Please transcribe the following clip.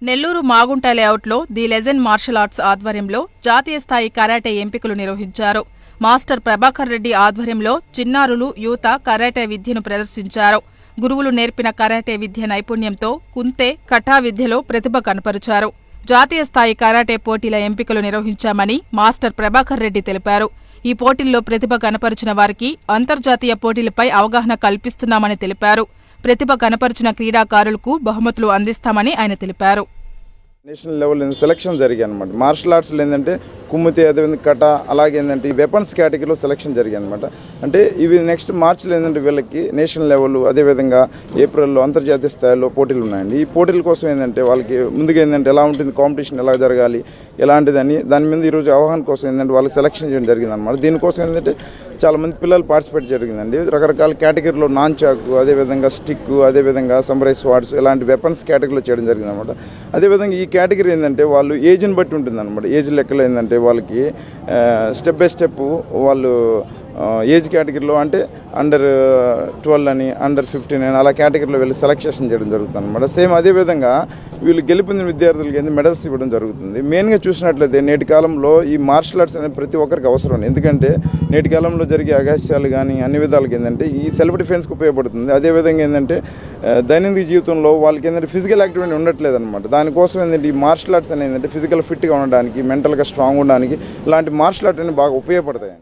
నెల్లూరు మాగుంట లేఅవుట్లో the legend martial arts ఆధ్వర్యంలో జాతీయ స్థాయి కరాటే ఎంపికలు నిర్వహించారు. మాస్టర్ ప్రభాకర్ రెడ్డి ఆధ్వర్యంలో చిన్నారులు, యువత కరాటే విద్యను ప్రదర్శించారు. గురువులు నేర్పిన కరాటే విద్య నైపుణ్యంతో కుంతే, కఠా విద్యలో ప్రతిభ కనపరిచారు. జాతీయ స్థాయి కరాటే పోటీల ఎంపికలు నిర్వహించామని మాస్టర్ ప్రభాకర్ రెడ్డి తెలిపారు. ఈ పోటీల్లో ప్రతిభ కనపరిచిన వారికి అంతర్జాతీయ పోటీలపై అవగాహన కల్పిస్తున్నామని తెలిపారు. ప్రతిభ కనపరిచిన క్రీడాకారులకు బహుమతులు అందిస్తామని ఆయన తెలిపారు. నేషనల్ లెవెల్ సెలక్షన్ జరిగాయి అనమాట. మార్షల్ ఆర్ట్స్లో ఏంటంటే కుమ్మితే, అదేవిధంగా కట, అలాగే ఏంటంటే ఈ వెపన్స్ కేటగిరీలో సెలక్షన్ జరిగాయి అనమాట. అంటే ఇవి నెక్స్ట్ మార్చిలో ఏంటంటే వీళ్ళకి నేషనల్ లెవెల్, అదేవిధంగా ఏప్రిల్లో అంతర్జాతీయ స్థాయిలో పోటీలు ఉన్నాయండి. ఈ పోటీల కోసం ఏంటంటే వాళ్ళకి ముందుగా ఏంటంటే ఎలా ఉంటుంది, కాంపిటీషన్ ఎలా జరగాలి, ఎలాంటిదని దాని మీద ఈరోజు అవగాహన కోసం ఏంటంటే వాళ్ళకి సెలక్షన్ చేయడం జరిగింది అనమాట. దీనికోసం ఏంటంటే చాలామంది పిల్లలు పార్టిసిపేట్ జరిగిందండి. రకరకాల కేటగిరీలో నాన్ చాకు, అదేవిధంగా స్టిక్, అదేవిధంగా సమ్రైజ్ స్వార్డ్స్ ఇలాంటి వెపన్స్ కేటగిరీలో చేయడం జరిగింది అనమాట. అదేవిధంగా ఈ కేటగిరీ ఏంటంటే వాళ్ళు ఏజ్ని బట్టి ఉంటుంది అనమాట. ఏజ్ లెక్కలో ఏంటంటే వాళ్ళకి స్టెప్ బై స్టెప్ వాళ్ళు ఏజ్ కేటగిరీలో అంటే అండర్ 12 అని, అండర్ 15 అని అలా కేటగిరీలో వెళ్ళి సెలెక్షన్ చేయడం జరుగుతుంది అనమాట. సేమ్ అదేవిధంగా వీళ్ళు గెలుపొందిన విద్యార్థులకి మెడల్స్ ఇవ్వడం జరుగుతుంది. మెయిన్గా చూసినట్లయితే నేటి కాలంలో ఈ మార్షల్ ఆర్ట్స్ అనేది ప్రతి ఒక్కరికి అవసరం. ఎందుకంటే నేటి కాలంలో జరిగే అగాస్యాలు కానీ అన్ని విధాలకి ఏంటంటే ఈ సెల్ఫ్ డిఫెన్స్కి ఉపయోగపడుతుంది. అదేవిధంగా ఏంటంటే దైనందిక జీవితంలో వాళ్ళకి ఏంటంటే ఫిజికల్ యాక్టివిటీ ఉండట్లేదు అనమాట. దానికోసం ఏంటంటే ఈ మార్షల్ ఆర్ట్స్ అనేది ఏంటంటే ఫిజికల్ ఫిట్గా ఉండడానికి, మెంటల్గా స్ట్రాంగ్ ఉండడానికి ఇలాంటి మార్షల్ ఆర్ట్ అనేది బాగా ఉపయోగపడతాయి.